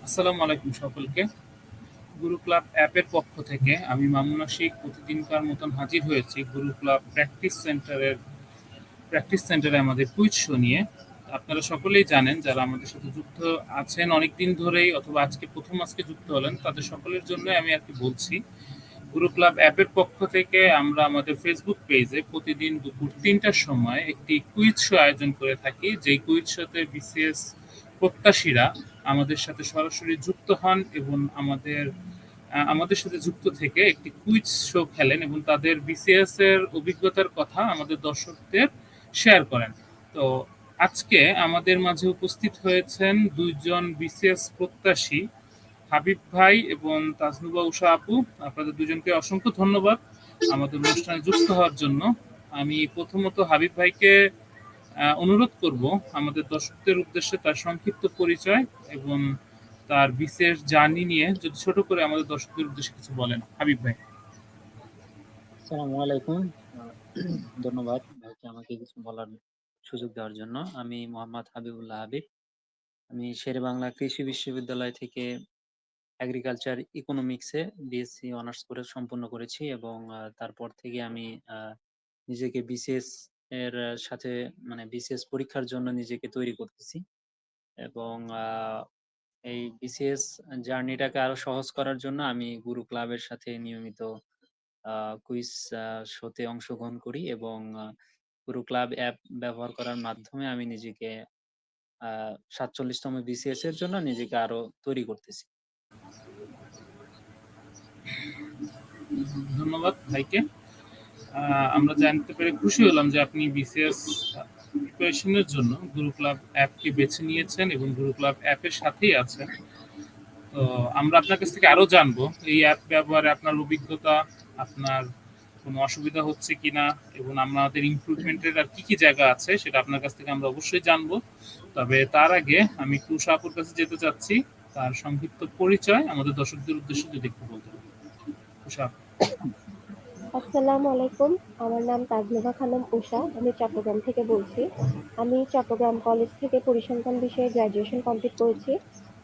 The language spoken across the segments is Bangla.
আসসালামু আলাইকুম সকলকে। গুরু ক্লাব অ্যাপের পক্ষ থেকে আমি মামুন আশিক প্রতিদিনকার মতন হাজির হয়েছি গুরু ক্লাব প্র্যাকটিস সেন্টারে আমাদের কুইজ শো নিয়ে। আপনারা সকলেই জানেন, যারা আমাদের সাথে যুক্ত আছেন অনেকদিন ধরেই অথবা আজকে যুক্ত হলেন, তাদের সকলের জন্য আমি আর কি বলছি। গুরু ক্লাব অ্যাপের পক্ষ থেকে আমরা আমাদের ফেসবুক পেজে প্রতিদিন দুপুর ৩টার সময় একটি কুইজ শো আয়োজন করে থাকি, যেই কুইজ শোতে বিসিএস প্রত্যাশীরা আমাদের সাথে সরাসরি যুক্ত হন এবং আমাদের সাথে যুক্ত থেকে একটি কুইজ শো খেলেন এবং তাদের বিসিএস এর অভিজ্ঞতার কথা আমাদের দর্শকদের শেয়ার করেন। তো আজকে আমাদের মাঝে উপস্থিত হয়েছেন দুইজন বিসিএস প্রত্যাশী, হাবিব ভাই এবং তাজনুবা উষা আপু। আপনাদের দুজনকে অসংখ্য ধন্যবাদ আমাদের অনুষ্ঠানে যুক্ত হওয়ার জন্য। আমি প্রথমত হাবিব ভাইকে অনুরোধ করব আমাদের দর্শকদের উদ্দেশ্যে তার সংক্ষিপ্ত পরিচয় এবং তার বিশেষ জার্নি নিয়ে যদি ছোট করে আমাদের দর্শকদের উদ্দেশ্যে কিছু বলেন। হাবিব ভাই। আসসালামু আলাইকুম। ধন্যবাদ ভাইকে আমাকে কিছু বলার সুযোগ দেওয়ার জন্য। আমি মোহাম্মদ হাবিবুল্লাহ হাবিব। আমি শেরেবাংলা কৃষি বিশ্ববিদ্যালয় থেকে এগ্রিকালচার ইকোনমিক্সে বিএসসি অনার্স করে সম্পূর্ণ করেছি এবং তারপর থেকে আমি নিজেকে বিসিএস এর সাথে মানে বিসিএস পরীক্ষার জন্য নিজেকে তৈরি করতেছি এবং এই বিসিএস জার্নিটাকে আরো সহজ করার জন্য আমি গুরু ক্লাবের সাথে নিয়মিত কুইজ শোতে অংশগ্রহণ করি এবং পুরো ক্লাব অ্যাপ ব্যবহার করার মাধ্যমে আমি নিজেকে 47তম বিসিএস এর জন্য নিজেকে আরো তৈরি করতেছি। ধন্যবাদ ভাইকে। আমরা জানতে পেরে খুশি হলাম যে আপনি বিসিএস প্রিপারেশনের জন্য গুরু ক্লাব অ্যাপকে বেছে নিয়েছেন এবং গুরু ক্লাব অ্যাপের সাথেই আছেন। তো আমরা আপনার কাছ থেকে আরো জানবো এই অ্যাপ ব্যবহারে আপনার অভিজ্ঞতা, আপনার কোনো অসুবিধা হচ্ছে কিনা এবং আমাদের ইমপ্রুভমেন্টের আর কি কি জায়গা আছে সেটা আপনার কাছ থেকে আমরা অবশ্যই জানবো। তবে তার আগে আমি একটু উষা আপুর কাছে যেতে চাচ্ছি, তার সংক্ষিপ্ত পরিচয় আমাদের দর্শকদের উদ্দেশ্যে যদি একটু বলতে পারেন। উষা আপু। আসসালামু আলাইকুম। আমার নাম তাজনুভা খানম উষা। আমি চট্টগ্রাম থেকে বলছি। আমি চট্টগ্রাম কলেজ থেকে পরিসংখ্যান বিষয়ে গ্র্যাজুয়েশন কমপ্লিট করেছি।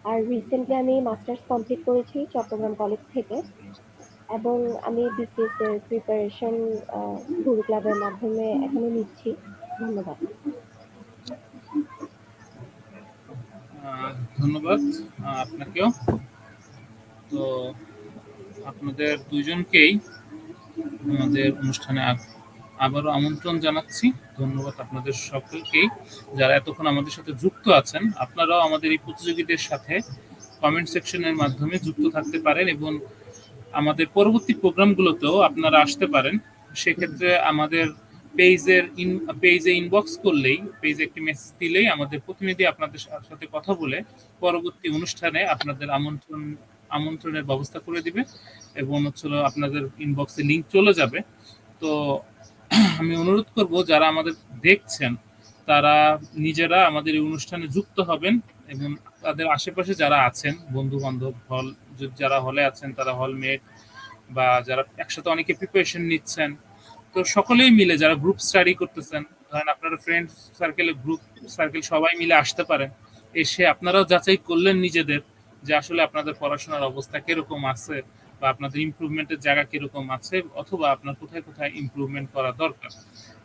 আর রিসেন্টলি আমি মাস্টার্স কমপ্লিট করেছি চট্টগ্রাম কলেজ থেকে। এবং আমি বিসিএস এর প্রিপারেশন গুরু ক্লাবের মাধ্যমে এখনো নিচ্ছি। ধন্যবাদ। ধন্যবাদ আপনাকেও। তো আপনাদের দুইজনকেই আমাদের অনুষ্ঠানে আবারও আমন্ত্রণ জানাচ্ছি। ধন্যবাদ আপনাদের সকলকেই যারা এতক্ষণ আমাদের সাথে যুক্ত আছেন। আপনারাও আমাদের এই প্রতিযোগীদের সাথে কমেন্ট সেকশনের মাধ্যমে যুক্ত থাকতে পারেন এবং আমাদের পরবর্তী প্রোগ্রামগুলোতেও আপনারা আসতে পারেন। সেক্ষেত্রে আমাদের পেজে ইনবক্স করলেই, পেজে একটি মেসেজ দিলেই আমাদের প্রতিনিধি আপনাদের সাথে কথা বলে পরবর্তী অনুষ্ঠানে আপনাদের আমন্ত্রণের ব্যবস্থা করে দিবে এবং আপনাদের ইনবক্সে লিংক চলে যাবে। তো আমি অনুরোধ করব যারা আমাদের দেখছেন তারা নিজেরা আমাদের এই অনুষ্ঠানে যুক্ত হবেন এবং তাদের আশেপাশে যারা আছেন বন্ধু বান্ধব, যারা হলে আছেন তারা হলমেট বা যারা একসাথে অনেকে প্রিপারেশন নিচ্ছেন, তো সকলেই মিলে যারা গ্রুপ স্টাডি করতেছেন, ধরেন আপনারা ফ্রেন্ড গ্রুপ সার্কেল সবাই মিলে আসতে পারেন। এসে আপনারাও যাচাই করলেন নিজেদের যে আসলে আপনাদের পড়াশোনার অবস্থা কিরকম আছে বা আপনাদের ইমপ্রুভমেন্টের জায়গা কিরকম আছে অথবা আপনার কোথায় কোথায় ইমপ্রুভমেন্ট করা দরকার।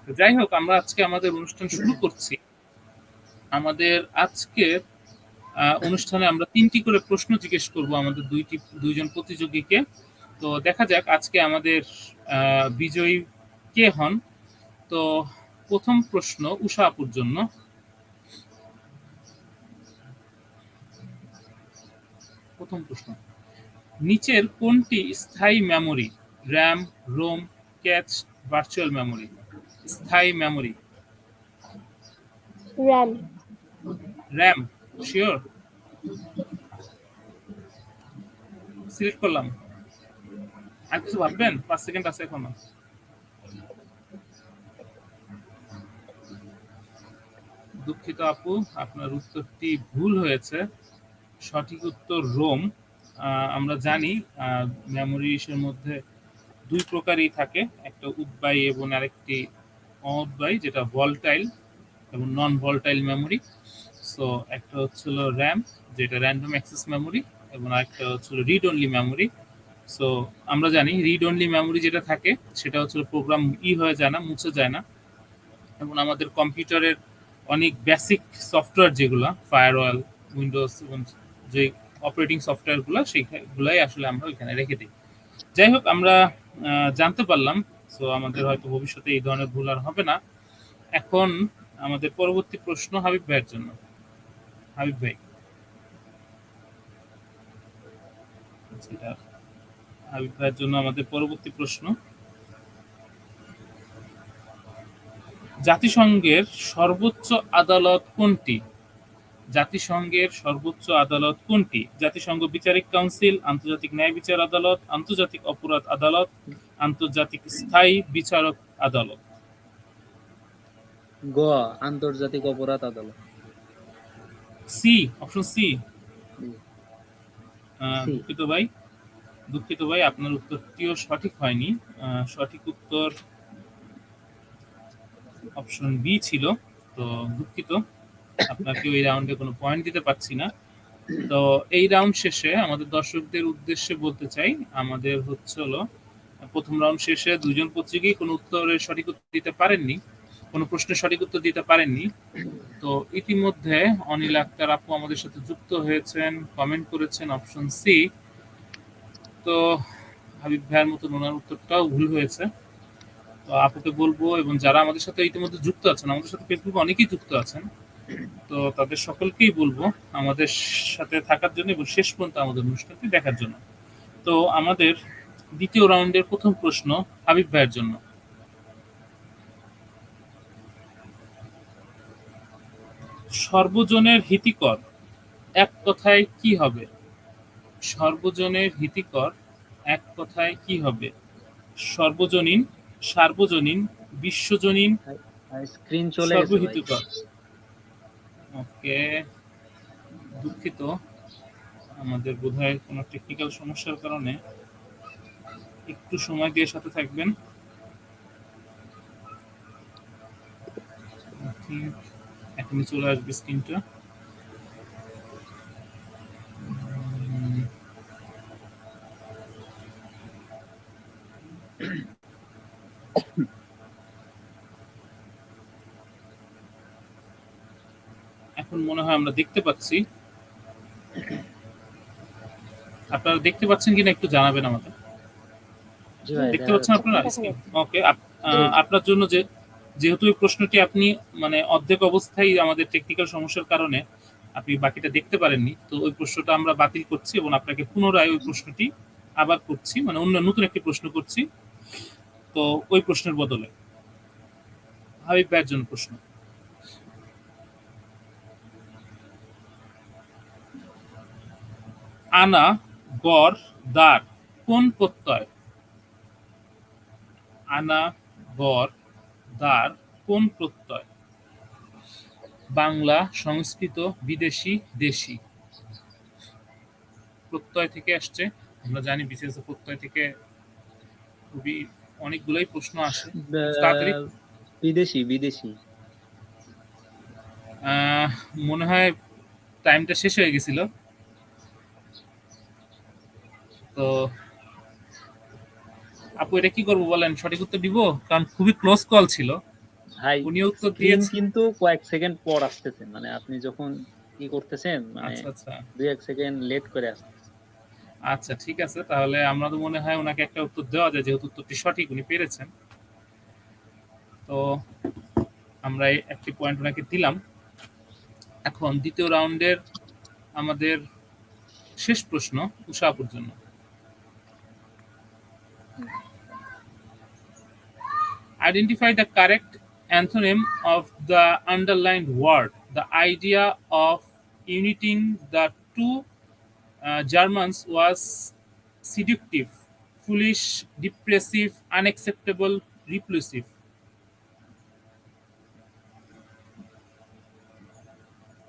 তো যাই হোক, আমরা আজকে আমাদের অনুষ্ঠান শুরু করছি। আমাদের আজকের অনুষ্ঠানে আমরা ৩টি করে প্রশ্ন জিজ্ঞেস করব আমাদের দুইজন প্রতিযোগীকে। তো দেখা যাক আজকে আমাদের বিজয়ী কে হন। তো প্রথম প্রশ্ন উষা আপুর জন্য। প্রথম প্রশ্ন, নিচের কোনটি স্থায়ী memory? RAM, ROM, cache, virtual memory? স্থায়ী memory. RAM. RAM sure? Select করলাম। আর কিছু ভাববেন? 5 সেকেন্ড আছে এখনো। দুঃখিত আপু, আপনার উত্তরটি ভুল হয়েছে। সঠিক উত্তর রোম। আমরা জানি মেমোরিজের মধ্যে দুই প্রকারই থাকে, একটা উদ্বায়ী এবং আরেকটি অউদ্বায়ী, যেটা ভলটাইল এবং নন ভলটাইল মেমোরি। সো একটা হচ্ছিল র্যাম, যেটা র্যান্ডম অ্যাক্সেস মেমোরি, এবং আরেকটা হচ্ছিল রিড অনলি মেমোরি। সো আমরা জানি রিড অনলি মেমোরি যেটা থাকে সেটা হচ্ছে প্রোগ্রাম হয়ে যায় না, মুছে যায় না, এবং আমাদের কম্পিউটারের অনেক বেসিক সফটওয়্যার যেগুলো ফায়ারওয়াল, উইন্ডোজ এবং যে অপারেটিং সফটওয়্যারগুলো সেইগুলাই আসলে আমরা ওইখানে রেখে দিই। যাই হোক, আমরা জানতে পারলাম। সো আমাদের হয়তো ভবিষ্যতে এই ধরনের ভুল আর হবে না। এখন আমাদের পরবর্তী প্রশ্ন হাবিব ভাইয়ের জন্য। হাবিব ভাই, হাবিব ভাইয়ের জন্য আমাদের পরবর্তী প্রশ্ন, জাতিসংঘের সর্বোচ্চ আদালত কোনটি? জাতিসংঘের সর্বোচ্চ আদালত কোনটি? জাতিসংঘ বিচারিক কাউন্সিল, আন্তর্জাতিক ন্যায় বিচার আদালত, আন্তর্জাতিক অপরাধ আদালত, আন্তর্জাতিক স্থায়ী বিচারক আদালত। গ, আন্তর্জাতিক অপরাধ আদালত। C, option C. জি। দুঃখিত ভাই, আপনার উত্তরটিও সঠিক হয়নি। সঠিক উত্তর অপশন বি ছিল। তো দুঃখিত, আপনাকে ওই রাউন্ডে কোনো পয়েন্ট দিতে পারছি না। তো এই রাউন্ড শেষে আমাদের দর্শকদের উদ্দেশ্যে বলতে চাই, আমাদের হলো প্রথম রাউন্ড শেষে দুজন পত্রিকাই কোনো উত্তরের সঠিক উত্তর দিতে পারেননি, কোনো প্রশ্নের সঠিক উত্তর দিতে পারেননি। তো ইতিমধ্যে অনিল আক্তার আপু আমাদের সাথে যুক্ত হয়েছেন, কমেন্ট করেছেন অপশন সি। তো হাবিব ভাইয়ের মতো ওনার উত্তরটাও ভুল হয়েছে। তো আপুকে বলবো, এবং যারা আমাদের সাথে ইতিমধ্যে যুক্ত আছেন, আমাদের সাথে ফেসবুকে অনেকেই যুক্ত আছেন, তো তাদের সকলকেই বলবো আমাদের সাথে থাকার জন্য এবং শেষ পর্যন্ত আমাদের অনুষ্ঠানটি দেখার জন্য। তো আমাদের দ্বিতীয় রাউন্ডের প্রথম প্রশ্ন হাবিব ভাইয়ের জন্য। সর্বজনের হিতিকর এক কথায় কি হবে? সর্বজনের হিতিকর এক কথায় কি হবে? সর্বজনীন, সার্বজনীন, বিশ্বজনীন, স্ক্রিন চলে গেছে ভাই। সর্বহিতকর। ওকে, দুঃখিত, আমাদের বোধহয় কোনো টেকনিক্যাল সমস্যার কারণে একটু সময় দিয়ে সাথে থাকবেন। এখনই চলে আসবে স্ক্রিনটা। এখন মনে হয় আমরা দেখতে পাচ্ছি। আপনারা দেখতে পাচ্ছেন কিনা একটু জানাবেন আমাদের। জি ভাই, দেখতে পাচ্ছেন আপনারা? ওকে, আপনার জন্য যেহেতু এই প্রশ্নটি আপনি মানে অর্ধেক অবস্থায় আমাদের টেকনিক্যাল সমস্যার কারণে আপনি বাকিটা দেখতে পারেননি, তো ওই প্রশ্নটা আমরা বাতিল করছি এবং আপনাকে পুনরায় ওই প্রশ্নটি আবার করছি, মানে অন্য নতুন একটি প্রশ্ন করছি। তো ওই প্রশ্নের বদলে হাবিব ভাইয়ের জন্য প্রশ্ন। আনা, গড়, দাঁড় কোন প্রত্যয়? আনা, গড়, দাঁড় কোন প্রত্যয়? বাংলা, সংস্কৃত, বিদেশি, দেশি। প্রত্যয় থেকে আসছে। আমরা জানি বিশেষ প্রত্যয় থেকে খুবই অনেকগুলোই প্রশ্ন আসে। তাড়াতাড়ি। বিদেশি, বিদেশি। মনে হয় টাইমটা শেষ হয়ে গেছিল। তো আপু, এটা কি করবো বলেন? সঠিক উত্তর দিব? কারণ খুবই ক্লোজ কল ছিল। ভাই, উনি উত্তর স্ক্রিন দিয়েছেন কিন্তু কয়েক সেকেন্ড পর আসতেছে, মানে আপনি যখন কি করতেছেন, মানে আচ্ছা আচ্ছা 2-1 সেকেন্ড লেট করে আসতেছে। আচ্ছা, ঠিক আছে, তাহলে আমরা তো মনে হয় ওনাকে একটা উত্তর দেওয়া যায়, যেহেতু উত্তরটি সঠিক উনি পেরেছেন। তো আমরা একটি পয়েন্ট ওনাকে দিলাম। এখন দ্বিতীয় রাউন্ডের আমাদের শেষ প্রশ্ন উষা আপুর জন্য। Identify the correct antonym of the underlined word. The idea of uniting the two Germans was seductive, foolish, depressive, unacceptable, repulsive.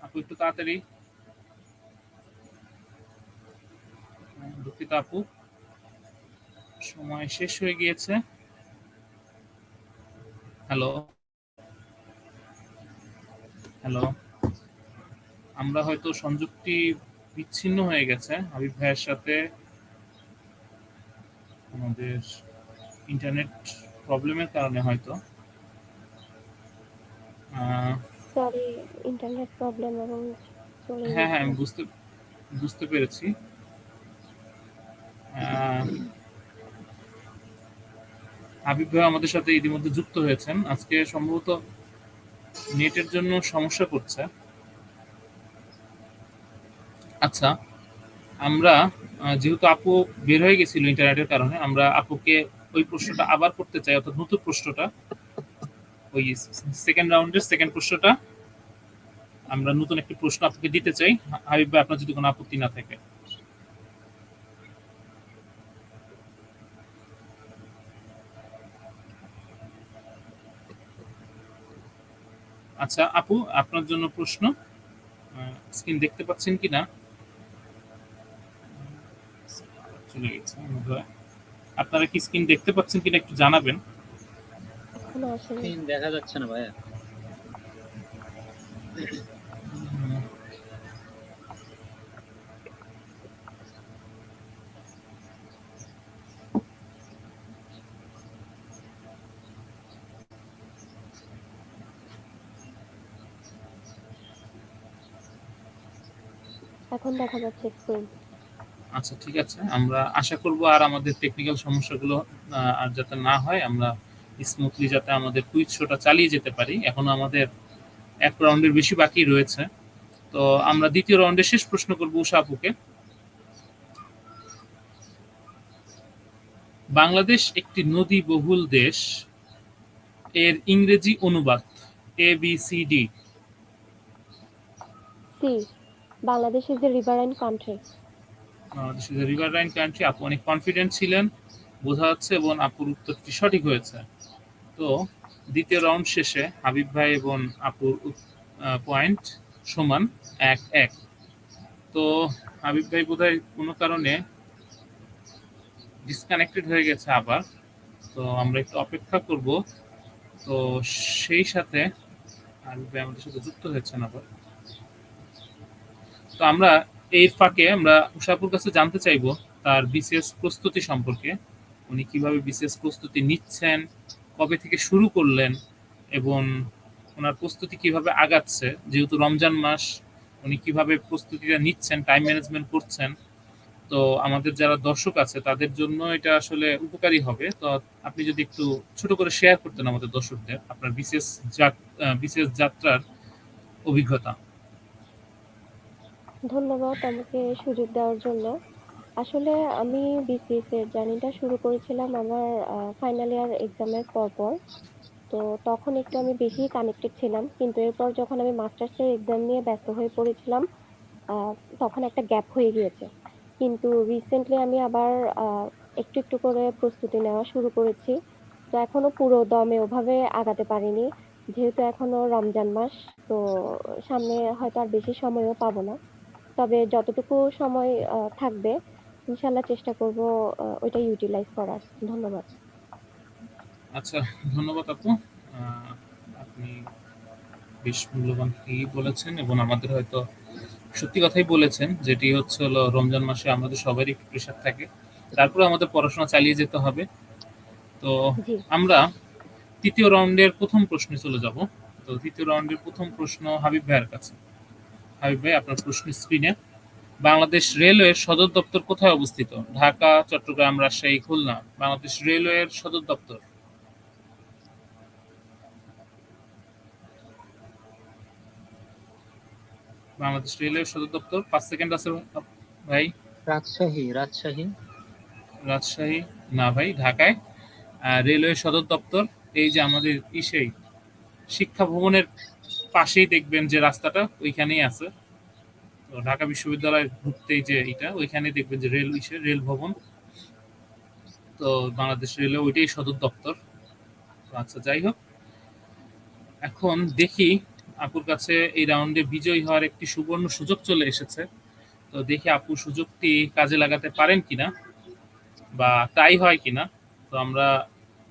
আপু একটু তাড়াতাড়ি। দুঃখিত আপু, সময় শেষ হয়ে গিয়েছে। হ্যালো হ্যালো আমরা হয়তো সংযুক্তি বিচ্ছিন্ন হয়ে গেছে হাবিব ভাইয়ের সাথে। আমাদের ইন্টারনেট প্রবলেমের কারণে হয়তো। আহ, সরি, ইন্টারনেট প্রবলেম এবং চলে হ্যাঁ হ্যাঁ, গেছে। আমি বুঝতে বুঝতে পেরেছি। আহ, হাবিব ভাই আমাদের সাথে ইতিমধ্যে যুক্ত হয়েছেন। আজকে সম্ভবত নেটের জন্য সমস্যা করছে। আচ্ছা, আমরা যেহেতু আপু বের হয়ে গেছিল ইন্টারনেটের কারণে, আমরা আপুকে ওই প্রশ্নটা আবার করতে চাই, অর্থাৎ নতুন প্রশ্নটা, ওই সেকেন্ড রাউন্ডের সেকেন্ড প্রশ্নটা আমরা নতুন একটি প্রশ্ন আপুকে দিতে চাই। হাবিব ভাই, আপনার যদি কোনো আপত্তি না থাকে। আচ্ছা আপু, আপনার জন্য প্রশ্ন। স্ক্রিন দেখতে পাচ্ছেন কিনা? চলে গেছে বোধহয়। আপনারা কি স্ক্রিন দেখতে পাচ্ছেন কিনা একটু জানাবেন। এখনো আসেনি। স্ক্রিন দেখা যাচ্ছে না ভাইয়া। উম, এখন দেখা যাচ্ছে স্ক্রিন। আচ্ছা ঠিক আছে, আমরা আশা করব আর আমাদের টেকনিক্যাল সমস্যাগুলো আর যাতে না হয়, আমরা স্মুথলি যাতে আমাদের কুইজ শোটা চালিয়ে যেতে পারি। এখনো আমাদের এক রাউন্ডের বেশি বাকি রয়েছে। তো আমরা দ্বিতীয় রাউন্ডে শেষ প্রশ্ন করব উষা আপুকে। বাংলাদেশ একটি নদী বহুল দেশ, এর ইংরেজি অনুবাদ ABCD। C, Bangladesh is a riverine country. Bangladesh is river line country. আপু অনেক কনফিডেন্ট ছিলেন বোঝা যাচ্ছে, এবং আপুর উত্তরটি সঠিক হয়েছে। তো দ্বিতীয় রাউন্ড শেষে হাবিব ভাই এবং আপুর পয়েন্ট সমান 1-1। তো হাবিব ভাই বোধহয় কোনো কারণে ডিসকানেক্টেড হয়ে গেছে আবার। তো আমরা একটু অপেক্ষা করব। তো সেই সাথে হাবিব ভাই আমাদের সাথে যুক্ত হয়েছেন আবার। তো আমরা এই ফাঁকে আমরা উষাপুর কাছে জানতে চাইবো তার বিসিএস প্রস্তুতি সম্পর্কে। উনি কিভাবে বিসিএস প্রস্তুতি নিচ্ছেন, কবে থেকে শুরু করলেন, এবং ওনার প্রস্তুতি কিভাবে আগাচ্ছে। যেহেতু রমজান মাস, উনি কিভাবে প্রস্তুতিটা নিচ্ছেন, টাইম ম্যানেজমেন্ট করছেন। তো আমাদের যারা দর্শক আছে তাদের জন্য এটা আসলে উপকারী হবে। তো আপনি যদি একটু ছোট করে শেয়ার করতেন আমাদের দর্শকদের আপনার বিসিএস যাত্রার অভিজ্ঞতা। ধন্যবাদ আমাকে সুযোগ দেওয়ার জন্য। আসলে আমি বিসিএস এর জার্নিটা শুরু করেছিলাম আমার ফাইনাল ইয়ার এক্সামের পরপর। তো তখন একটু আমি বেশি কানেক্টেড ছিলাম, কিন্তু এরপর যখন আমি মাস্টার্সের এক্সাম নিয়ে ব্যস্ত হয়ে পড়েছিলাম, আহ, তখন একটা গ্যাপ হয়ে গিয়েছে। কিন্তু রিসেন্টলি আমি আবার একটু একটু করে প্রস্তুতি নেওয়া শুরু করেছি। তো এখনো পুরো দমে ওভাবে আগাতে পারিনি, যেহেতু এখনো রমজান মাস। তো সামনে হয়তো আর বেশি সময়ও পাবো না। তবে যতটুকু সময় থাকবে, ইনশাল্লাহ চেষ্টা করব ওইটা ইউটিলাইজ করার। ধন্যবাদ। আচ্ছা, ধন্যবাদ আপু। আপনি বেশ মূল্যবান কি বলেছেন, এবং আমাদের হয়তো সত্যি কথাই বলেছেন, যেটি হচ্ছে হলো রমজান মাসে আমাদের সবারই একটু প্রেশার থাকে, তারপরে আমাদের পড়াশোনা চালিয়ে যেতে হবে। তো জি। আমরা তৃতীয় রাউন্ডের প্রথম প্রশ্নে চলে যাব। তো তৃতীয় রাউন্ডের প্রথম প্রশ্ন হাবিব ভাইয়ের কাছে। হাবিব ভাই, আপনার প্রশ্ন স্ক্রিনে। বাংলাদেশ রেলওয়ের সদর দপ্তর কোথায় অবস্থিত? ঢাকা, চট্টগ্রাম, রাজশাহী, খুলনা। বাংলাদেশ রেলওয়ের সদর দপ্তর। বাংলাদেশ রেলওয়ের সদর দপ্তর 5 সেকেন্ড আছে ভাই। রাজশাহী, রাজশাহী। রাজশাহী না ভাই, ঢাকায়। রেলওয়ে সদর দপ্তর এই যে আমাদের ইসেই শিক্ষা ভবনের পাশেই দেখবেন যে রাস্তাটা, ওইখানেই আছে। তো ঢাকা বিশ্ববিদ্যালয় ঢুকতেই যে এটা, ওইখানে দেখবেন যে রেল ভবন। তো বাংলাদেশ রেলওয়ে ওইটাই সদর দপ্তর। তো আচ্ছা, যাই হোক, এখন দেখি আপুর কাছে এই রাউন্ডে বিজয়ী হওয়ার একটি সুবর্ণ সুযোগ চলে এসেছে। তো দেখি আপু সুযোগটি কাজে লাগাতে পারেন কিনা, বা তাই হয় কিনা। তো আমরা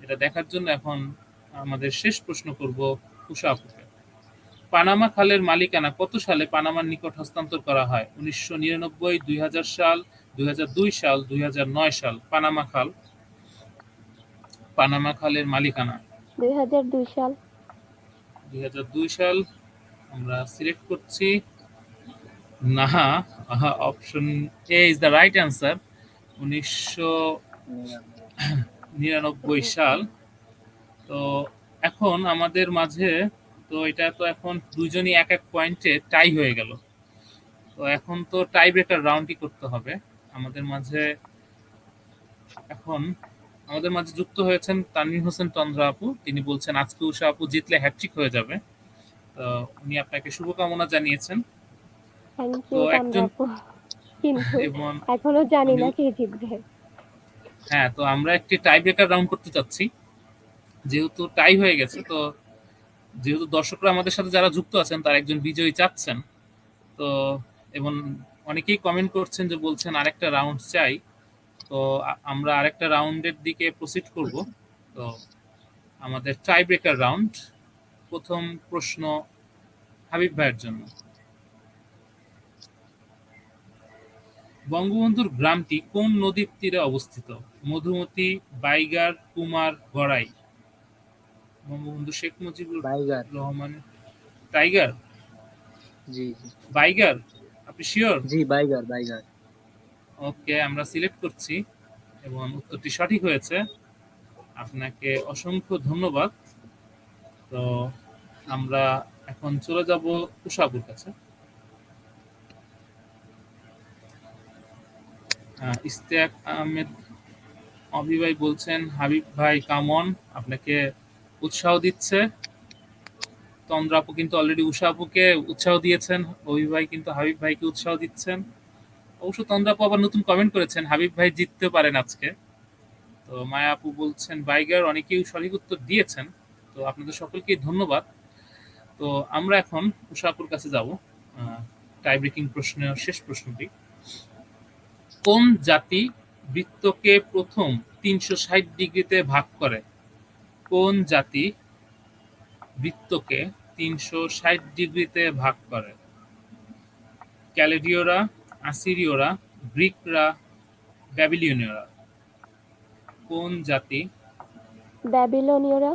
এটা দেখার জন্য এখন আমাদের শেষ প্রশ্ন করব উষা আপুকে। পানামা খালের মালিকানা কত সালে পানামার নিকট হস্তান্তর করা হয়? 1999, 2000 সাল, 2002 সাল, 2009 সাল। পানামা খালের মালিকানা 2002 সাল। 2002 সাল আমরা সিলেক্ট করছি। না, option A is the right answer. 1999 সাল। তো এখন আমাদের মাঝে তো এটা তো এখন দুইজনই এক এক পয়েন্টে টাই হয়ে গেল। তো এখন তো টাই ব্রেকার রাউন্ডই করতে হবে। আমাদের মাঝে যুক্ত হয়েছেন তানভীর হোসেন তন্দ্রা আপু। তিনি বলছেন আজকে উষা আপু জিতলে হ্যাটট্রিক হয়ে যাবে। তো উনি আপনাকে শুভকামনা জানিয়েছেন। থ্যাংক তো ইউ একজন তানভীর আপু। কিন্তু এবং এখনো জানি উনি না কে জিতবে। হ্যাঁ, তো আমরা একটি টাই ব্রেকার রাউন্ড করতে চাচ্ছি। যেহেতু টাই হয়ে গেছে, তো যেহেতু দর্শকরা আমাদের সাথে যারা যুক্ত আছেন তার একজন বিজয়ী চাচ্ছেন, তো এবং অনেকেই কমেন্ট করছেন যে বলছেন আরেকটা রাউন্ড চাই। তো আমরা আরেকটা রাউন্ডের দিকে প্রসিড করব। তো আমাদের টাই ব্রেকার রাউন্ড, প্রথম প্রশ্ন হাবিব ভাইয়ের জন্য। বঙ্গবন্ধুর গ্রামটি কোন নদীর তীরে অবস্থিত? মধুমতি, বাইগার, কুমার, গড়াই। বঙ্গবন্ধু শেখ মুজিবুর বাইগার। রহমান। টাইগার? জি জি বাইগার? আপনি শিওর? জি, বাইগার বাইগার। ওকে, আমরা সিলেক্ট করছি এবং উত্তরটি সঠিক হয়েছে। আপনাকে অসংখ্য ধন্যবাদ। তো আমরা এখন চলে যাব উষাপুর কাছে। ইশতিয়াক আহমেদ অবি ভাই বলছেন হাবিব ভাই কামন, আপনাকে উৎসাহ দিচ্ছে। তন্দ্রা আপু কিন্তু অলরেডি উষা আপুকে উৎসাহ দিয়েছেন, অবি ভাই কিন্তু হাবিব ভাইকে উৎসাহ দিচ্ছেন। অবশ্য তন্দ্রা আপু আবার নতুন কমেন্ট করেছেন হাবিব ভাই জিততে পারেন আজকে। তো মায়া আপু বলছেন বাইগার, অনেকেই সঠিক উত্তর দিয়েছেন। তো আপনাদের সকলকে ধন্যবাদ। তো আমরা এখন উষাপুর কাছে যাব টাই ব্রেকিং প্রশ্নের শেষ প্রশ্নটি। কোন জাতি বৃত্তকে প্রথম 360 ডিগ্রিতে ভাগ করে? কোন জাতি বৃত্তকে 360 ডিগ্রিতে ভাগ করে? ক্যালেডীয়রা, আসিরীয়রা, গ্রিকরা, ব্যাবিলনীয়রা। কোন জাতি? ব্যাবিলনীয়রা।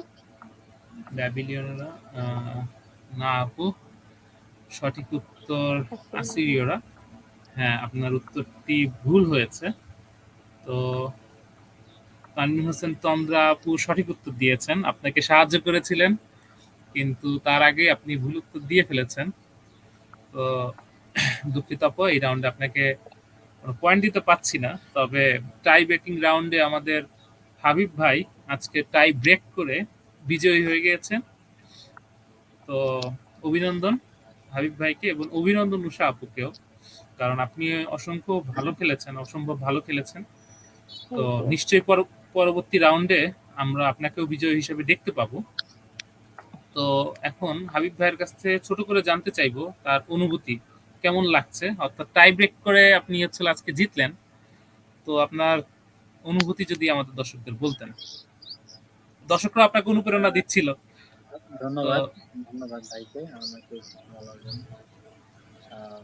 ব্যাবিলনীয়রা না আপু, সঠিক উত্তর আসিরীয়রা। হ্যাঁ, আপনার উত্তরটি ভুল হয়েছে। তো তানভীর হোসেন তন্দ্রা আপু সঠিক উত্তর দিয়েছেন, আপনাকে সাহায্য করেছিলেন, কিন্তু তার আগে আপনি ভুল উত্তর দিয়ে ফেলেছেন। তো দুঃখিত আপু, এই রাউন্ডে আপনাকে কোনো পয়েন্ট দিতে পারছি না। তবে টাই ব্রেকিং রাউন্ডে আমাদের হাবিব ভাই আজকে টাই ব্রেক করে বিজয়ী হয়ে গিয়েছেন। তো অভিনন্দন হাবিব ভাইকে এবং অভিনন্দন উষা আপুকেও, কারণ আপনি অসম্ভব ভালো খেলেছেন। তো নিশ্চয়ই পরবর্তী রাউন্ডে আমরা আপনাকেও বিজয়ী হিসেবে দেখতে পাবো। তো এখন হাবিব ভাইয়ের কাছ থেকে ছোট করে জানতে চাইবো তার অনুভূতি কেমন লাগছে, অর্থাৎ টাই ব্রেক করে আপনি আজকে জিতলেন। তো আপনার অনুভূতি যদি আমাদের দর্শকদের বলতেন। দর্শকরা আপনাকে অনুপ্রেরণা দিচ্ছিল। তো ধন্যবাদ ধন্যবাদ ভাইকে আমাকে কিছু বলার জন্য। আহ,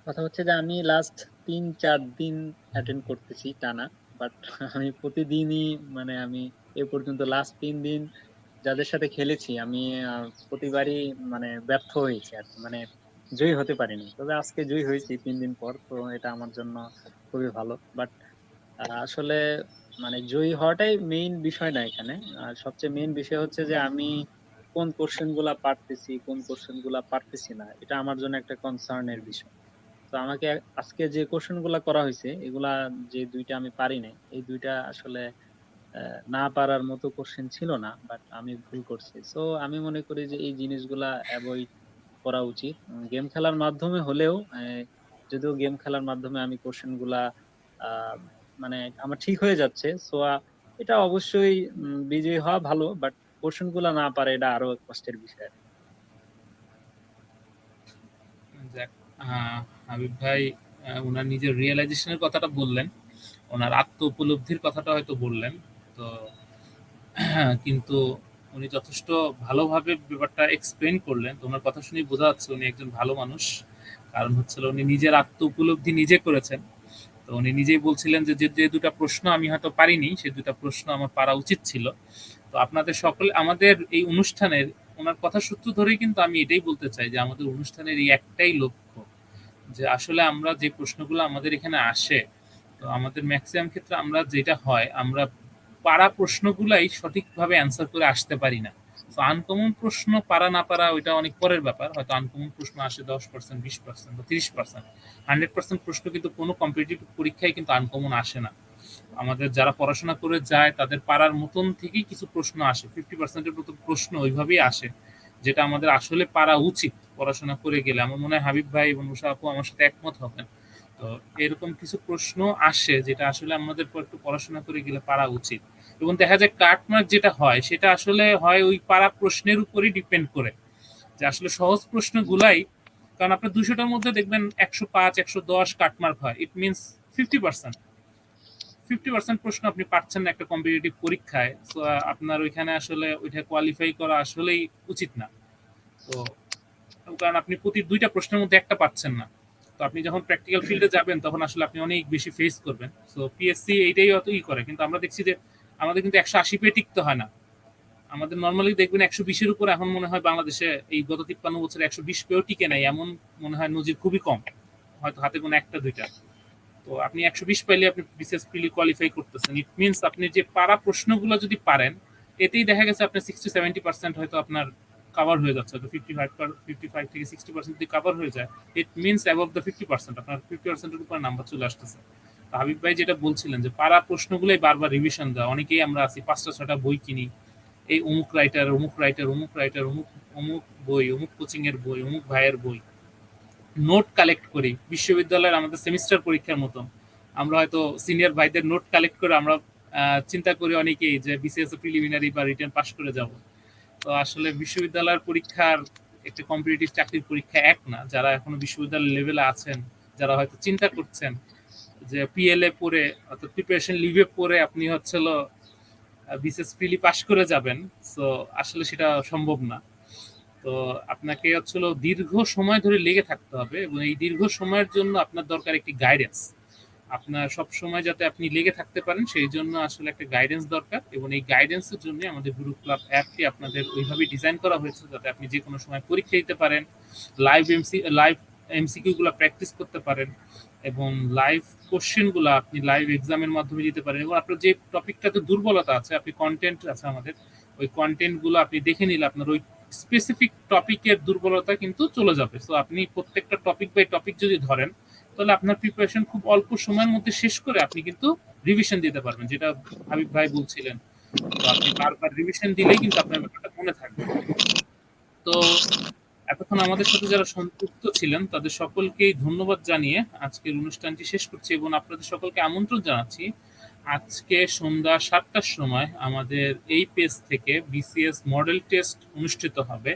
কথা হচ্ছে যে আমি লাস্ট 3-4 দিন অ্যাটেন্ড করতেছি টানা, বাট আমি প্রতিদিনই মানে আমি এ পর্যন্ত লাস্ট 3 দিন যাদের সাথে খেলেছি আমি প্রতিবারই মানে ব্যর্থ হয়েছি আর কি, মানে জয়ী হতে পারিনি। তবে আজকে জয়ী হয়েছি 3 দিন পর, তো এটা আমার জন্য খুবই ভালো। বাট আসলে মানে জয়ী হওয়াটাই মেইন বিষয় না এখানে। সবচেয়ে মেইন বিষয় হচ্ছে যে আমি কোন কোশ্চেন গুলা পারতেছি, কোন কোশ্চেন গুলা পারতেছি না, এটা আমার জন্য একটা কনসার্নের বিষয়। তো আমাকে আজকে যে কোশ্চেন গুলা করা হয়েছে এগুলা যে দুইটা আমি পারি নাই, এই দুইটা আসলে না পারার মতো কোশ্চেন ছিল না, বাট আমি ভুল করছি। সো আমি মনে করি যে এই জিনিসগুলা অ্যাভয়েড করা উচিত। গেম খেলার মাধ্যমে হলেও যদিও গেম খেলার মাধ্যমে আমি কোশ্চেন গুলা আহ, মানে আমার ঠিক হয়ে যাচ্ছে, সো এটা অবশ্যই বিজয়ী হওয়া ভালো, বাট কোশ্চেন গুলা না পারে এটা আরো কষ্টের বিষয়। যাক, হাবিব ভাই ওনার নিজের রিয়েলাইজেশনের কথাটা বললেন, ওনার আত্ম উপলব্ধির কথাটা হয়তো বললেন। তো কিন্তু উনি যথেষ্ট ভালোভাবে ব্যাপারটা এক্সপ্লেন করলেন। তো ওনার কথা শুনেই বোঝা যাচ্ছে উনি একজন ভালো মানুষ। কারণ হচ্ছে হলো উনি নিজের আত্ম উপলব্ধি নিজে করেছেন। তো উনি নিজেই বলছিলেন যে ২টা প্রশ্ন আমি হয়তো পারিনি, সেই ২টা প্রশ্ন আমার পারা উচিত ছিল। তো আপনাদের সকলে আমাদের এই অনুষ্ঠানের ওনার কথা সূত্র ধরেই কিন্তু আমি এটাই বলতে চাই যে আমাদের অনুষ্ঠানের এই একটাই লক্ষ্য যে আসলে আমরা যে প্রশ্নগুলো আমাদের এখানে আসে, তো আমাদের ম্যাক্সিমাম ক্ষেত্রে আমরা যেটা হয় আমরা পারা প্রশ্নগুলাই সঠিকভাবে অ্যান্সার করে আসতে পারি না। তো আনকমন প্রশ্ন পারা না পারা ওইটা অনেক পরের ব্যাপার। হয়তো আনকমন প্রশ্ন আসে 10%, 20% বা 30%। 100% প্রশ্ন কিন্তু কোনো কম্পিটিটিভ পরীক্ষায় কিন্তু আনকমন আসে না। আমাদের যারা পড়াশোনা করে যায় তাদের পারার মতন থেকেই কিছু প্রশ্ন আসে। 50% এর মতো প্রশ্ন ওইভাবেই আসে, যেটা আমাদের আসলে পারা উচিত পড়াশোনা করে গেলে। আমার মনে হয় হাবিব ভাই এবং উষা আপু আমার সাথে একমত হবেন। তো এরকম কিছু প্রশ্ন আসে যেটা আসলে আমাদের একটু পড়াশোনা করে গেলে পারা উচিত। এবং দেখা যায় কাটমার্ক যেটা হয় সেটা আসলে হয় ওই পারা প্রশ্নের উপরই ডিপেন্ড করে। যে আসলে সহজ প্রশ্নগুলাই, কারণ আপনার 200টার মধ্যে দেখবেন 105, 110 কাটমার্ক হয়। It means 50%। 50% প্রশ্ন আপনি পাচ্ছেন না একটা কম্পিটিটিভ পরীক্ষায়। সো আপনার ওইখানে আসলে ওইটা কোয়ালিফাই করা আসলেই উচিত না। তো কারণ আপনি প্রতি 2টা প্রশ্নের মধ্যে একটা পাচ্ছেন না। তো আপনি যখন প্র্যাকটিক্যাল ফিল্ডে যাবেন তখন আসলে আপনি অনেক বেশি ফেস করবেন। সো পিএসসি এইটাই অত করে। কিন্তু আমরা দেখছি যে আমাদের কিন্তু 180 পেয়ে টিকতে হয় না। আমাদের নরমালি দেখবেন 120 এর উপর এখন মনে হয় বাংলাদেশে এই গত 53 বছরে 120 পেয়েও টিকে নাই এমন মনে হয় নজির খুবই কম। হয়তো হাতে গোনা 1টা 2টা। তো আপনি 120 পাইলে আপনি বিসিএস প্রিলি কোয়ালিফাই করতেছেন। ইট মিনস আপনি যে পারা প্রশ্নগুলো যদি পারেন, এতেই দেখা গেছে আপনার 60-70% হয়তো আপনার কভার হয়ে যাচ্ছে। হয়তো 55 থেকে 60% যদি কভার হয়ে যায়, ইট মিনস অ্যাবভ দ্য 50%। আপনার 50% এর উপর নাম্বার চলে আসতেছে। তো হাবিব ভাই যেটা বলছিলেন যে পারা প্রশ্নগুলোই বারবার রিভিশন দেওয়া। অনেকেই আমরা আছি 5টা 6টা বই কিনি। এই অমুক রাইটার, অমুক রাইটার, অমুক রাইটার, অমুক অমুক বই, অমুক কোচিং এর বই, অমুক ভাইয়ের বই। নোট কালেক্ট করি বিশ্ববিদ্যালয়ের আমাদের সেমিস্টার পরীক্ষার মতো। আমরা হয়তো সিনিয়র ভাইদের নোট কালেক্ট করে আমরা চিন্তা করি অনেকেই যে বিসিএস প্রিলিমিনারি বা রিটেন পাস করে যাব। তো আসলে বিশ্ববিদ্যালয়ের পরীক্ষার একটা কম্পিটিটিভ চাকরির পরীক্ষা এক না। যারা এখনো বিশ্ববিদ্যালয় লেভেলে আছেন, যারা হয়তো চিন্তা করছেন যে পিএলএ পড়ে অর্থাৎ প্রিপারেশন লিভে পড়ে আপনি হচ্ছিল বিসিএস প্রিলি পাস করে যাবেন, সো আসলে সেটা সম্ভব না। তো আপনাকে হচ্ছিল দীর্ঘ সময় ধরে লেগে থাকতে হবে এবং এই দীর্ঘ সময়ের জন্য আপনার দরকার একটি গাইডেন্স। আপনার সব সময় যাতে আপনি লেগে থাকতে পারেন সেই জন্য আসলে একটা গাইডেন্স দরকার এবং এই গাইডেন্সের জন্য আমাদের গুরু ক্লাব অ্যাপটি আপনাদের ওইভাবে ডিজাইন করা হয়েছে যাতে আপনি যে কোনো সময় পরীক্ষা দিতে পারেন, লাইভ এমসিকিউ গুলো প্র্যাকটিস করতে পারেন এবং লাইভ কোশ্চেন গুলো আপনি লাইভ এক্সামের মাধ্যমে দিতে পারেন এবং আপনার যে টপিকটাতে দুর্বলতা আছে, আপনি কন্টেন্ট আছে আমাদের, ওই কন্টেন্ট গুলো আপনি দেখে নিলে আপনার ওই স্পেসিফিক টপিকের দুর্বলতা কিন্তু চলে যাবে। সো আপনি প্রত্যেকটা টপিক বাই টপিক যদি ধরেন তাহলে আপনার প্রিপারেশন খুব অল্প সময়ের মধ্যে শেষ করে আপনি কিন্তু রিভিশন দিতে পারবেন, যেটা হাবিব ভাই বলছিলেন। তো আপনি বারবার রিভিশন দিলেই কিন্তু আপনার ব্যাপারটা মনে থাকবে। তো এতক্ষণ আমাদের সাথে যারা সংযুক্ত ছিলেন তাদের সকলকেই ধন্যবাদ জানিয়ে আজকের অনুষ্ঠানটি শেষ করছি এবং আপনাদের সকলকে আমন্ত্রণ জানাচ্ছি আজকে সন্ধ্যা 7টার সময় আমাদের এই পেজ থেকে বিসিএস মডেল টেস্ট অনুষ্ঠিত হবে।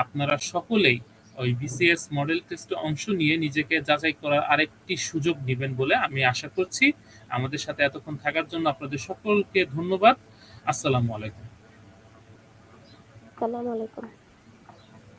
আপনারা সকলেই ওই বিসিএস মডেল টেস্টে অংশ নিয়ে নিজেকে যাচাই করার আরেকটি সুযোগ নেবেন বলে আমি আশা করছি। আমাদের সাথে এতক্ষণ থাকার জন্য আপনাদের সকলকে ধন্যবাদ। আসসালামু আলাইকুম। আসসালামু আলাইকুম।